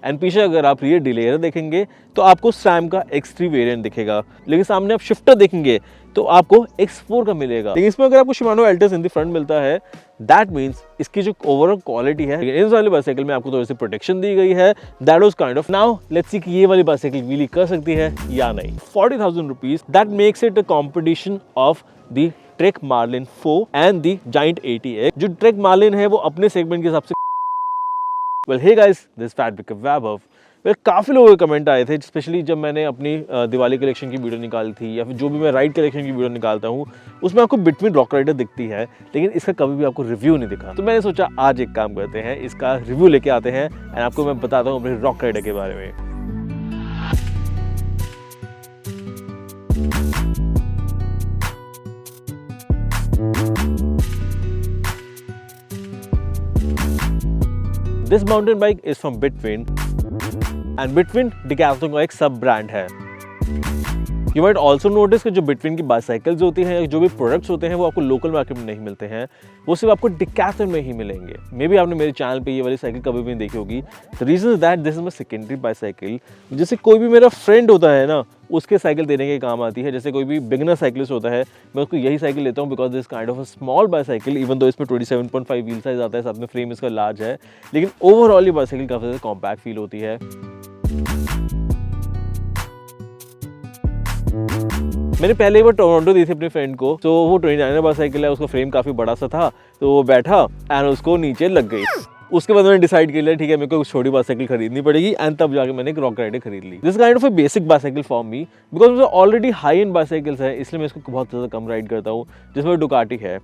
And पीछे अगर आप रियर डिलेयर देखेंगे तो आपको SRAM का X3 वेरिएंट दिखेगा, लेकिन सामने आप शिफ्टर देखेंगे तो आपको X4 का मिलेगा। लेकिन इसमें अगर आपको Shimano Altus in the front मिलता है, दैट मीन्स इसकी जो ओवरऑल क्वालिटी है, लेकिन इस वाली बाइसाइकिल में आपको थोड़ी सी प्रोटेक्शन दी गई है। That was kind of. Now let's see कि ये वाली बाइसाइकिल व्हीली कर सकती है या नहीं। 40,000 rupees, that makes it a competition of the Trek Marlin 4 and the Giant 80X। जो ट्रेक मार्लिन है वो अपने सेगमेंट के हिसाब से well hey guys, this fat pickup Vaibhav. Well काफ़ी लोगों के कमेंट आए थे, स्पेशली जब मैंने अपनी दिवाली कलेक्शन की वीडियो निकाली थी या फिर जो भी मैं राइड कलेक्शन की वीडियो निकालता हूँ उसमें आपको बिटवीन रॉक राइडर दिखती है, लेकिन इसका कभी भी आपको रिव्यू नहीं दिखा। तो मैंने सोचा आज एक काम करते हैं, इसका रिव्यू लेके आते हैं एंड आपको मैं बताता हूँ अपने रॉक राइडर के बारे में। This mountain bike is from Bitwind and Bitwind Decathlon का एक सब ब्रांड है। You might also notice कि जो Bitwind की बाइसाइकिल्स होती हैं या जो भी प्रोडक्ट्स होते हैं वो आपको लोकल मार्केट में नहीं मिलते हैं, वो सिर्फ आपको Decathlon में ही मिलेंगे। मे बी आपने मेरे चैनल पे ये वाली साइकिल कभी भी नहीं देखी होगी। The reason is that this is my secondary bicycle. जैसे कोई भी मेरा फ्रेंड होता है ना, उसके साइकिल देने के काम आती है। जैसे कोई भी बिगनर साइकिलिस्ट होता है, मैं उसको यही साइकिल लेता हूँ because this kind of a small bicycle, even though इसमें 27.5 व्हील साइज आता है, साथ में फ्रेम इसका लार्ज है, लेकिन ओवरऑल ये बाइसाइकिल काफ़ी ज़्यादा कॉम्पैक्ट फील होती है। मैंने पहले वो टोरंटो दी थी अपने फ्रेंड को, तो वो 29er बाइसाइकिल है, उसका फ्रेम काफ़ी बड़ा सा था, तो वो बैठा एंड उसको नीचे लग गई। उसके बाद मैंने डिसाइड कर लिया ठीक है मेरे को छोटी बाइसाइकिल खरीदनी पड़ेगी, एंड तब जाके मैंने एक रॉक राइडर खरीद ली। This kind of a basic bicycle for me because मुझे ऑलरेडी हाई एंड बाइसाइकिल्स है, इसलिए मैं इसको बहुत ज़्यादा कम राइड करता हूँ। जिसमें डुकाटी है,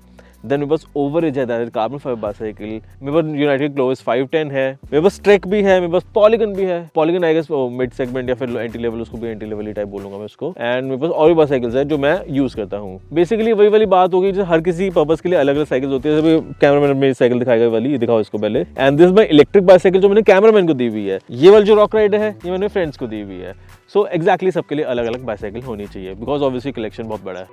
देन मेरे पास ओवर एज है, that is carbon fibre bicycle, मेरे पास यूनाइटेड क्लोज 510 है, मेरे पास ट्रेक भी है, मेरे पास पॉलीगन भी है। Polygon I guess mid segment या फिर एंटी लेवल, उसको भी एंटी लेवल ही टाइप बोलूंगा मैं उसको। एंड मेरे पास और भी बाइसाइकिल्स है जो मैं यूज करता हूँ। बेसिकली वही वाली बात होगी जो हर किसी पर्पस के लिए अलग अलग साइकिल होती है। जैसे कैमरामैन मेरी साइकिल दिखाएगा वाली, ये दिखाओ इसको पहले। And this my electric bicycle जो मैंने कैमरामैन को दी हुई है। ये वाली जो रॉक राइडर है ये मैंने फ्रेंड्स को दी हुई है। सो एग्जैक्टली सबके लिए अलग अलग बाइसाइकिल होनी चाहिए बिकॉज ऑब्वियसली कलेक्शन बहुत बड़ा है।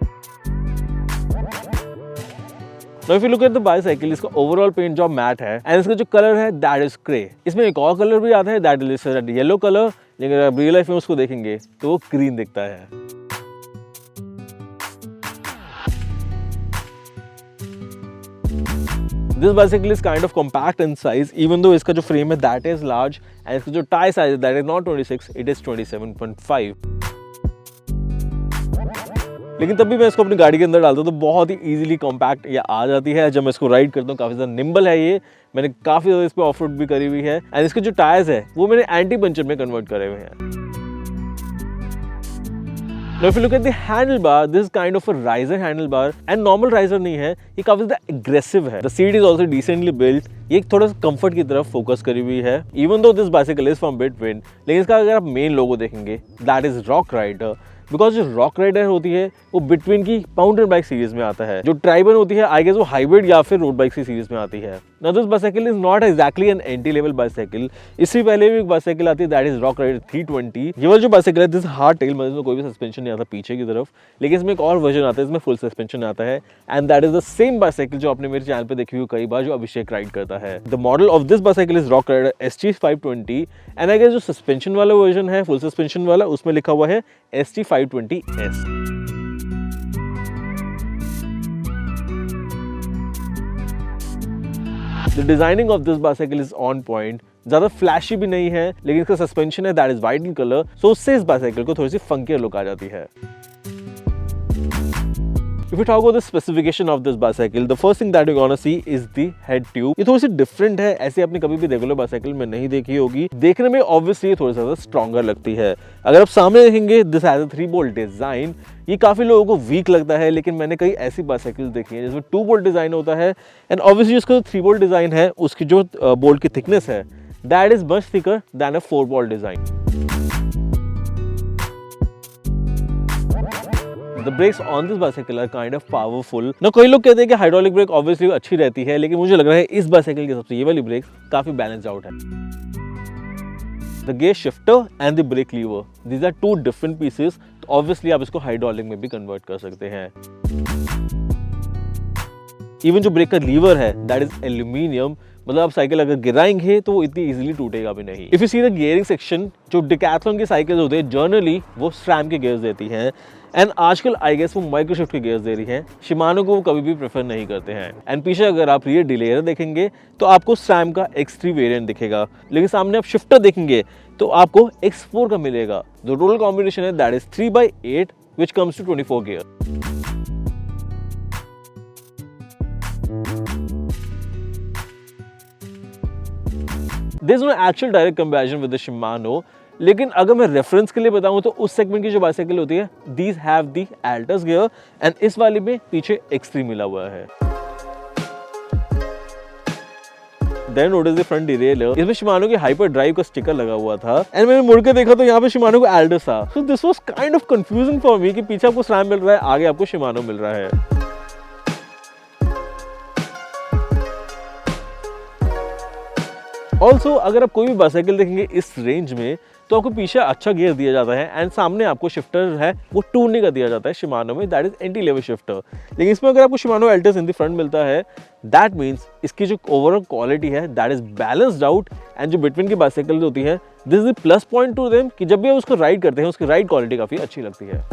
Now if you look at the bicycle, इसका ओवरऑल पेंट जॉब मैट है एंड इसका जो कलर है दैट इज ग्रे। इसमें एक और कलर भी आता है दैट इज येलो कलर, लेकिन अगर आप रियल लाइफ में उसको देखेंगे तो वो ग्रीन दिखता है। This bicycle is kind of compact in size, even though इसका जो फ्रेम है that is large and इसका जो टायर साइज है that is not 26, it is 27.5। लेकिन तब भी मैं इसको अपनी गाड़ी के अंदर डालता हूँ तो बहुत ही इजीली कॉम्पैक्ट ये आ जाती है। जब मैं इसको राइड करता हूँ काफ़ी ज़्यादा निम्बल है ये, मैंने काफ़ी ज़्यादा इस पर ऑफ रोड भी करी हुई है। एंड इसके जो टायर्स है वो मैंने एंटी पंचर में कन्वर्ट करे हुए हैं। Now if you look at the handlebar, this is kind of a riser handlebar and normal riser नहीं है, ये काफी ज़्यादा aggressive है। The seat is also decently built, ये थोड़ा सा कंफर्ट की तरफ फोकस करी हुई है। Even though this bicycle is from Bitwind, लेकिन इसका अगर आप मेन लोगो देखेंगे that is Rock Rider, because जो रॉक राइडर होती है वो बिटवीन की माउंटेन बाइक सीरीज में आता है। जो ट्राइबन होती है आई गेस वो हाइब्रिड या फिर रोड बाइक की सीरीज में आती है। Now this bicycle is not exactly an anti level bicycle. इससे पहले भी एक बाइसाइकिल आती है दैट इज रॉक राइडर 320। ये वाला जो बाइसाइकिल है दिस हार्ड टेल, मतलब इसमें कोई भी सस्पेंशन नहीं आता पीछे की तरफ, लेकिन इसमें एक और वर्जन आता है इसमें फुल सस्पेंशन आता है and that is the same bicycle जो आपने मेरे चैनल पे देखी हुई कई बार, जो अभिषेक राइड करता है। The model of this bicycle is Rock Rider ST520 and I guess जो सस्पेंशन वाला वर्जन है फुल सस्पेंशन वाला उसमें लिखा हुआ है ST520S। The designing of this bicycle is on point, ज़्यादा फ्लैशी भी नहीं है, लेकिन इसका सस्पेंशन है that is white in colour, so उससे इस बाइसाइकिल को थोड़ी सी फंकियर लुक आ जाती है। If we talk about the specification of this bicycle, the first thing that you're gonna see is the head tube। ये थोड़ी सी डिफरेंट है, ऐसे आपने कभी भी रेगुलर बाइसाइकिल में नहीं देखी होगी। देखने में ऑब्वियसली थोड़ी सा स्ट्रॉन्गर लगती है। अगर आप सामने देखेंगे this has a 3 bolt design. ये काफी लोगों को वीक लगता है, लेकिन मैंने कई ऐसी बाइसाइकिल देखी है जिसमें 2 बोल्ट डिजाइन होता है एंड ऑब्वियसली उसका जो 3 बोल्ट डिजाइन है उसकी जो बोल्ट की थिकनेस है that is much thicker than a 4 bolt design. The brakes on this bicycle are kind of powerful. Now कई लोग कहते हैं कि हाइड्रोलिक ब्रेक ऑब्वियसली अच्छी रहती है, लेकिन मुझे लग रहा है इस बाइसाइकिल के सबसे ये वाली ब्रेक्स काफी बैलेंस्ड आउट है। The gear shifter and the brake lever, these are 2 different pieces, तो ऑब्वियसली आप इसको हाइड्रोलिक में भी कन्वर्ट कर सकते हैं। इवन जो ब्रेक का लीवर है दैट इज एल्यूमिनियम, मतलब आप साइकिल अगर गिराएंगे तो वो इतनी इजीली टूटेगा भी नहीं। If you see the gearing section, जो डिकैथलॉन की साइकिल होते हैं जनरली वो SRAM के गियर्स देती हैं, एंड आजकल आई गेस वो माइक्रोशिफ्ट के गियर्स दे रही हैं। शिमानो को वो कभी भी प्रेफर नहीं करते हैं। एंड पीछे अगर आप रियर डिलेयर देखेंगे तो आपको SRAM का X3 वेरिएंट दिखेगा, लेकिन सामने आप शिफ्टर देखेंगे तो आपको X4 का मिलेगा। जो टोटल कॉम्बिनेशन है that is 3/8 which comes to 24 gear. There's no actual direct comparison with the Shimano, लेकिन अगर मैं रेफरेंस के लिए बताऊं तो उस सेगमेंट की जो बाइसाइकिल होती है these have the Altus gear and इस वाले में पीछे X3 मिला हुआ है। Then notice the front derailleur. इसमें Shimano की हाइपर ड्राइव का स्टिकर लगा हुआ था एंड मैंने मुड़ के देखा तो यहाँ पे Shimano को Altus था। So this was kind of confusing for me कि पीछे आपको SRAM मिल रहा है, आगे आपको Shimano मिल रहा है। ऑल्सो अगर आप कोई भी बाइसाइकिल देखेंगे इस रेंज में तो आपको पीछे अच्छा गियर दिया जाता है एंड सामने आपको शिफ्टर है वो टूरने का दिया जाता है Shimano में, that is anti level shifter. लेकिन इसमें अगर आपको Shimano Altus in the front मिलता है दैट मीन्स इसकी जो ओवरऑल क्वालिटी है that is balanced out and जो बिटवीन की बाइसाइकिल होती है this is plus point two them कि जब भी आप उसको राइड करते हैं उसकी राइड क्वालिटी काफी अच्छी लगती है।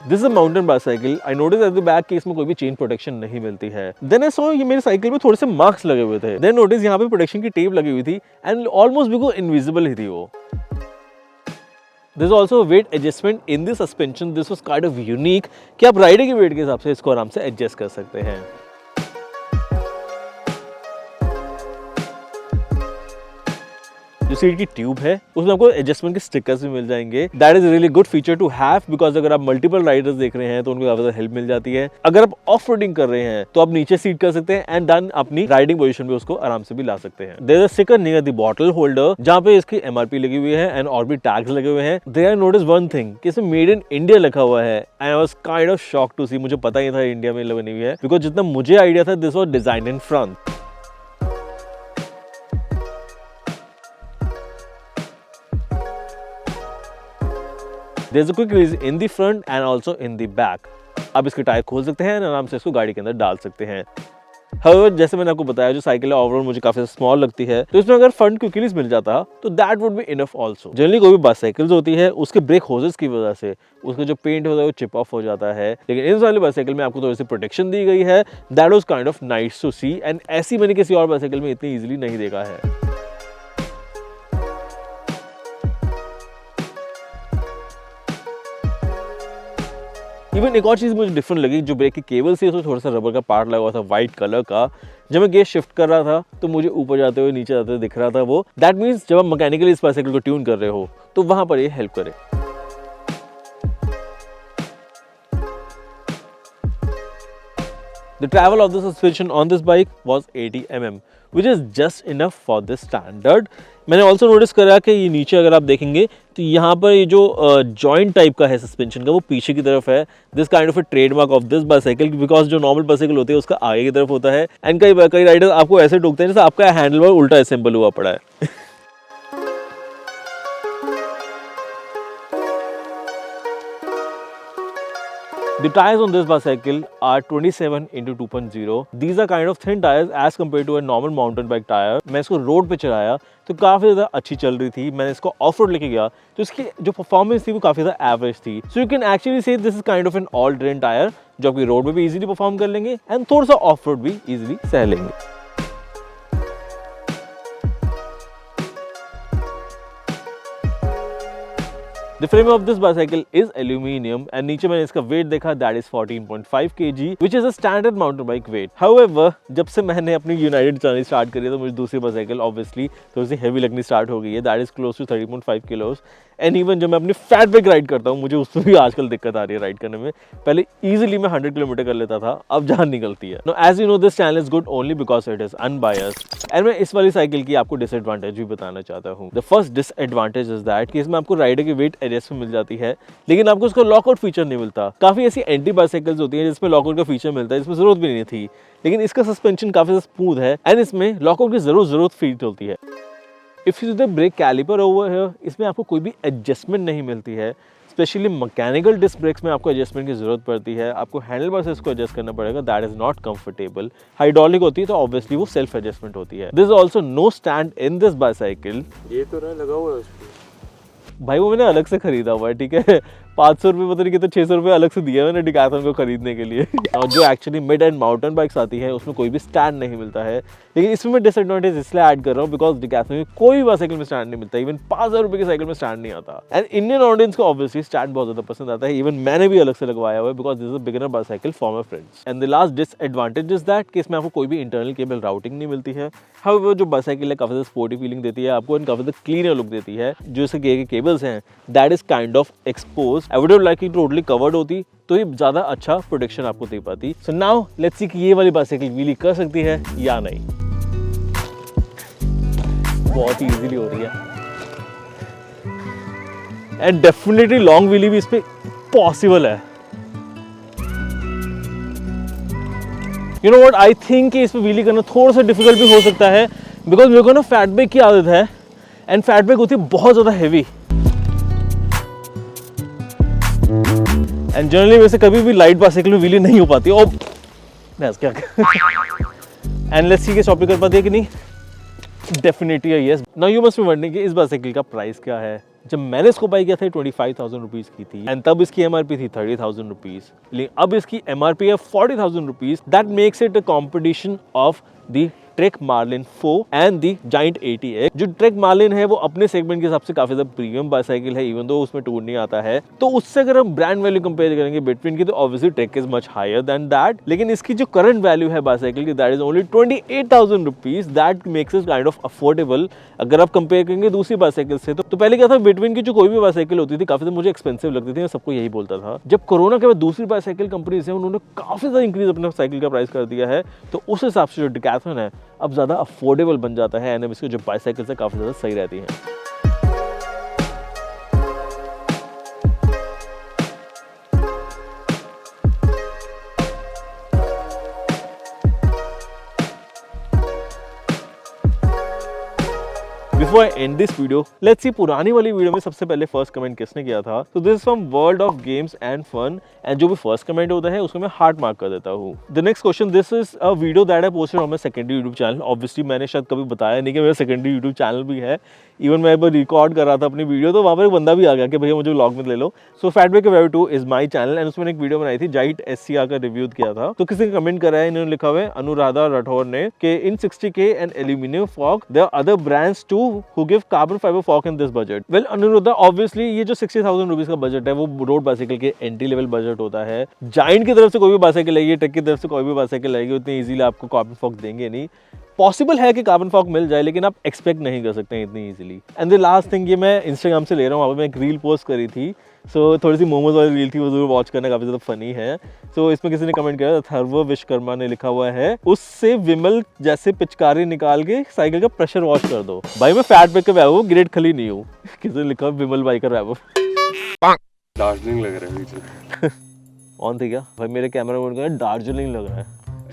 This is a mountain bicycle. I notice at the back कि इसमें कोई भी चेन प्रोटेक्शन नहीं मिलती है। देन आई सॉ ये मेरी साइकिल में थोड़े से मार्क्स लगे हुए थे। देन नोटिस यहाँ पे प्रोटेक्शन की टेप लगी हुई थी एंड ऑलमोस्ट बिल्कुल इनविजिबल ही थी वो। There's also a weight adjustment in the suspension. This was kind of unique कि आप राइडर के वेट के हिसाब से इसको आराम से एडजस्ट कर सकते हैं। जो सीट की ट्यूब है उसमें आपको एडजस्टमेंट के स्टिकर्स भी मिल जाएंगे। That is really good feature to have because अगर आप मल्टीपल राइडर्स देख रहे हैं तो उनको काफी हेल्प मिल जाती है। अगर आप ऑफ रोडिंग कर रहे हैं तो आप नीचे सीट कर सकते हैं एंड देन अपनी राइडिंग पोजीशन पे उसको आराम से भी ला सकते हैं। There is a sticker near the bottle holder जहां पे इसकी एमआरपी लगी हुई है एंड और भी टैग्स लगे हुए हैं। देयर नोटिस वन थिंग कि इसमें मेड इन इंडिया लिखा हुआ है। I was kind of shocked to see, मुझे पता ही था इंडिया में बनी हुई है बिकॉज जितना मुझे आइडिया था this was design in France. There's a quick release in the front and also in the back. आप इसके टायर खोल सकते हैं और आराम से इसको गाड़ी के अंदर डाल सकते हैं। However, जैसे मैंने आपको बताया जो साइकिल है ओवरऑल मुझे काफी स्मॉल लगती है, तो इसमें अगर फ्रंट क्विक रिलीज मिल जाता तो that would be enough also. Generally कोई भी बाइसाइकिल्स होती है उसके ब्रेक होजेस की वजह से उसका जो पेंट होता है वो चिप ऑफ हो जाता है, लेकिन इस वाली बाइसाइकिल में आपको थोड़ी सी प्रोटेक्शन दी गई है। That was kind of nice to see and ऐसी मैंने किसी और बाइसाइकिल में इतनी इजीली नहीं देखा है। इवन एक और चीज़ मुझे डिफरेंट लगी, जो ब्रेक की केबल थी उसमें थोड़ा सा रबर का पार्ट लगा हुआ था वाइट कलर का। जब मैं गेयर शिफ्ट कर रहा था तो मुझे ऊपर जाते हुए नीचे जाते हुए दिख रहा था वो। दैट मीन्स जब आप मैकेनिकली इस बाइसाइकिल को ट्यून कर रहे हो तो वहां पर ये हेल्प करे। The travel of the suspension on this bike was 80 mm, which is just enough for this standard. मैंने ऑल्सो नोटिस करा कि ये नीचे अगर आप देखेंगे तो यहाँ पर ये जो जॉइंट टाइप का है सस्पेंशन का वो पीछे की तरफ है। This kind of A trademark of this bicycle because जो नॉर्मल बाइसाइकिल होती है उसका आगे की तरफ होता है एंड कई राइडर्स आपको ऐसे ठोकते हैं जैसे आपका हैंडल बार उल्टा असेंबल हुआ पड़ा है। The tires on this bicycle are 27 into 2.0. These are kind of thin tires as compared to a normal mountain bike tire. मैं इसको रोड पे चलाया तो काफ़ी ज़्यादा अच्छी चल रही थी। मैंने इसको ऑफ रोड लेके गया तो इसकी जो परफॉर्मेंस थी वो काफ़ी ज़्यादा एवरेज थी। So you can actually say this is kind of an all terrain tyre जो आपकी रोड में भी इजीली परफॉर्म कर लेंगे एंड थोड़ा सा ऑफ रोड भी इजीली सह लेंगे। The frame of this bicycle is aluminium and नीचे मैंने इसका weight देखा that is 14.5 kg which is a standard mountain bike weight. However, जब से मैंने अपनी यूनाइटेड चलानी स्टार्ट करी है तो मुझे दूसरी बाइसाइकिल ऑब्वियसली थोड़ी सी हैवी लगनी स्टार्ट हो गई है। that is close to 30.5 kilos. And even जब मैं अपनी फैट बाइक राइड करता हूँ मुझे उसमें भी आजकल दिक्कत आ रही है राइड करने में। पहले इजीली मैं 100 किलोमीटर कर लेता था, अब जान निकलती है। No as you know this channel is good only because it is unbiased and मैं इस वाली साइकिल की आपको डिसएडवांटेज भी बताना चाहता हूँ। The first disadvantage is that कि इसमें आपको राइडर की वेट एडजस्ट मिल जाती है लेकिन आपको उसका लॉकआउट फीचर नहीं मिलता। काफी ऐसी एंटी बाइसाइकिल्स होती हैं जिसमें लॉकआउट का फीचर मिलता है, इसमें जरूरत भी नहीं थी, लेकिन इसका सस्पेंशन काफी स्मूथ है एंड इसमें लॉकआउट की जरूरत फील होती है। If you the brake calliper over है, इसमें आपको कोई भी एडजस्टमेंट नहीं मिलती है। स्पेशली मैकेनिकल डिस्क ब्रेक्स में आपको एडजस्टमेंट की जरूरत पड़ती है, आपको हैंडल बार से इसको एडजस्ट करना पड़ेगा, that is not comfortable. Hydraulic होती है तो ऑब्वियसली वो सेल्फ एडजस्टमेंट होती है। This is also know stand in this bicycle. ये तो ना लगा हुआ है उसपे भाई वो मैंने अलग से खरीदा हुआ है, ठीक है। 500 रुपये पता नहीं कितने 600 रुपये अलग से दिया मैंने डिकैथलॉन को खरीदने के लिए। और जो actually mid and mountain bikes आती है उसमें कोई भी स्टैंड नहीं मिलता है, लेकिन इसमें मैं डिसएडवांटेज इसलिए ऐड कर रहा हूँ बिकॉज डिकैथलॉन में कोई भी बाइसाइकिल में स्टैंड नहीं मिलता, इवन 5000 रुपये की साइकिल में स्टैंड नहीं आता। एंड इंडियन ऑडियंस को ऑब्वियसली स्टैंड बहुत ज़्यादा पसंद आता है, इवन मैंने भी अलग से लगवाया हुआ है because this is a beginner bicycle for my friends. And the last disadvantage is that कि इसमें आपको कोई भी इंटरनल केबल राउटिंग नहीं मिलती है। हाउएवर जो बाइसाइकिल है काफ़ी ज़्यादा स्पोर्टी फीलिंग देती है आपको एंड काफ़ी ज़्यादा क्लीनर लुक देती है। जो इसके केबल्स हैं that is kind of expose. I would like it totally covered होती तो ये ज़्यादा अच्छा प्रोटेक्शन आपको दे पाती। सो नाउ लेट्स सी कि ये वाली बाइसाइकिल व्हीली कर सकती है या नहीं। बहुत ही इजीली हो रही है एंड डेफिनेटली लॉन्ग व्हीली भी इस पे पॉसिबल है। You know what, I think इस पे व्हीली करना थोड़ा सा डिफिकल्ट भी हो सकता है बिकॉज मेरे को ना फैट बैग की आदत है एंड फैट बैग होती है बहुत ज़्यादा हैवी एंड जनरली वैसे कभी भी लाइट बाइसाइकिल में व्हीली नहीं हो पाती। और क्या एंड लेट्स सी के शॉपिंग कर पाती है कि नहीं। Definitely yes. Now you must be wondering कि इस बाइसाइकिल का प्राइस क्या है। जब मैंने इसको बाई किया था 25,000 रुपीज़ की थी एंड तब इसकी एमआरपी थी 30,000 रुपीज़, लेकिन अब इसकी एमआरपी है 40,000 rupees. That makes it a competition of the Trek Marlin 4 and the Giant 80X। जो ट्रेक मार्लिन है वो अपने सेगमेंट के हिसाब से काफी ज्यादा प्रीमियम बाइसाइकिल है, इवन दो उसमें टूर नहीं आता है। तो उससे अगर हम ब्रांड वैल्यू कंपेयर करेंगे बिटवीन की तो obviously Trek is much higher than that, लेकिन इसकी जो करंट वैल्यू है बाइसाइकिल की that is only 28,000 rupees. That makes it kind of affordable अगर आप कंपेयर करेंगे दूसरी बाइसाइकिल से। तो पहले क्या था, बिटवीन की जो कोई भी बाइसाइकिल होती थी काफी मुझे एक्सपेंसिव लगती थी, मैं सबको यही बोलता था। जब कोरोना के बाद दूसरी बाइसाइकिल कंपनीज है उन्होंने काफी ज्यादा इंक्रीज अपने साइकिल का प्राइस कर दिया है, तो उस हिसाब से जो डिकैथलॉन है अब ज़्यादा अफोर्डेबल बन जाता है एंड इसकी जो बाइसाइकिल है काफ़ी ज़्यादा सही रहती हैं। Before I end this video, let's see पुरानी वाली वीडियो में सबसे पहले फर्स्ट कमेंट किसने किया था। तो this is from world of games and fun and जो भी फर्स्ट कमेंट होता है उसको मैं हार्ट मार्क कर देता हूँ। The next question, this is a video that I posted on my secondary YouTube channel. Obviously मैंने शायद कभी बताया नहीं कि मेरा सेकेंडरी यूट्यूब चैनल भी है। इवन मैं एक बार रिकॉर्ड कर रहा था अपनी वीडियो तो वहाँ पर एक बंदा भी आ गया कि भैया मुझे व्लॉग में ले लो। So Fatback wave 2 is my channel and उसमें एक वीडियो बनाई थी, जाइंट SCR का रिव्यू किया था। तो किसी ने कमेंट करा है, इन्होंने लिखा हुआ है अनुराधा राठौर ने कि in 60K and aluminium fork there are other brands too who give carbon fibre fork in this budget. Well Anuradha, obviously ये जो 60,000 रुपीज का बजट है वो रोड बाइसाइकिल के एंट्री लेवल बजट होता है। जाइंट की तरफ से कोई भी बाइसाइकिल आएगी, ट्रेक की तरफ से कोई भी बाइसाइकिल आएगी, उतनी इजीली आपको कार्बन फॉर्क देंगे नहीं। पॉसिबल है कि कार्बन फॉर्क मिल जाए लेकिन आप एक्सपेक्ट नहीं कर सकते हैं इतनी easily. And the last thing, ये मैं इंस्टाग्राम से ले रहा हूँ, वहाँ पर मैं एक रील पोस्ट करी थी। सो थोड़ी सी मोमोज वाली रील थी, वो जरूर वॉच करना, काफी ज्यादा फनी है। सो इसमें किसी ने कमेंट किया, अथर्व विश्वकर्मा ने लिखा हुआ है, उससे विमल जैसे पिचकारी निकाल के साइकिल का प्रेशर वॉश कर दो। भाई मैं फैट बैग का वैभव, ग्रेट खली नहीं हूँ। किसी ने लिखा विमल भाई का वैभव। दार्जिलिंग लग रहा है पीछे। ऑन थी क्या भाई? मेरे कैमरा मोड का दार्जिलिंग लग रहा है।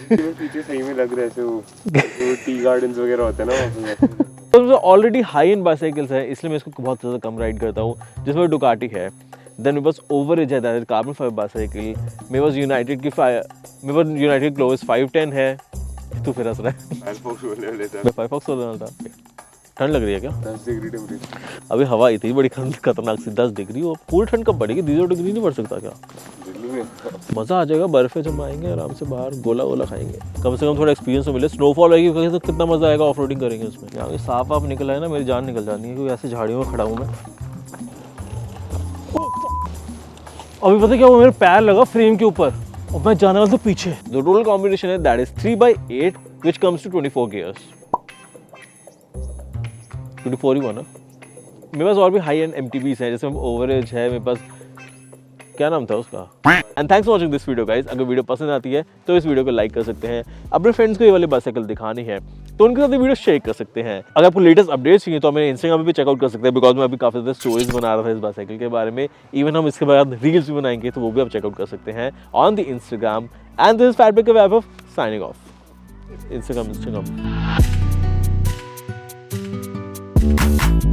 पीछे सही में लग रहा है वो टी गार्डन्स वगैरह होते हैं ना वहाँ पे। ऑलरेडी हाई एंड बाइसाइकिल्स है इसलिए मैं इसको बहुत ज़्यादा कम राइड करता हूँ। जिसमें डुकाटी है, देन मेरे पास ओवरेज है, that is carbon fibre bicycle. मेरे पास यूनाइटेड क्लोज 510 है। तू फिर हंस रहा है। मैं फायरफॉक्स वाला था। ठंड लग रही है क्या? 10 डिग्री टेम्परेचर। अभी हवा आई थी बड़ी खतरनाक सी, 10 डिग्री। और पूरी ठंड कब बढ़ेगी? 0 डिग्री नहीं बढ़ सकता क्या? मज़ा आ जाएगा, बर्फ़ जब आएंगे आराम से बाहर गोला गोला खाएंगे, कम से कम थोड़ा एक्सपीरियंस तो मिले। स्नोफॉल आएगी तो कितना मज़ा आएगा ऑफ रोडिंग करेंगे उसमें। यहाँ साफ आप निकल आए ना, मेरी जान निकल जाती है क्योंकि ऐसे झाड़ियों में खड़ा हूँ मैं। अभी पता क्या हुआ, मेरे पैर लगा फ्रेम के ऊपर और मैं जाने वाला था पीछे। द टोटल कॉम्बिनेशन है that is 3/8 which comes to 24 gears. 24 ही हुआ ना। मेरे पास और भी हाई एंड MTBs हैं, जैसे ओवरेज है मेरे पास, क्या नाम था उसका। And thanks for watching this video guys. अगर वीडियो पसंद आती है तो इस वीडियो को लाइक कर सकते हैं। अपने फ्रेंड्स को ये वाली बाइसाइकिल दिखानी है तो उनके साथ वीडियो शेयर कर सकते हैं। अगर आपको लेटेस्ट अपडेट्स चाहिए तो मेरे इंस्टाग्राम पे भी चेकआउट कर सकते हैं, बिकॉज मैं अभी काफ़ी ज़्यादा स्टोरीज बना रहा था इस बाइसाइकिल के बारे में। इवन हम इसके बाद रील्स भी बनाएंगे तो वो भी आप चेकआउट कर सकते हैं on the Instagram. And this is Fatback Vaibhav signing off. Instagram. है।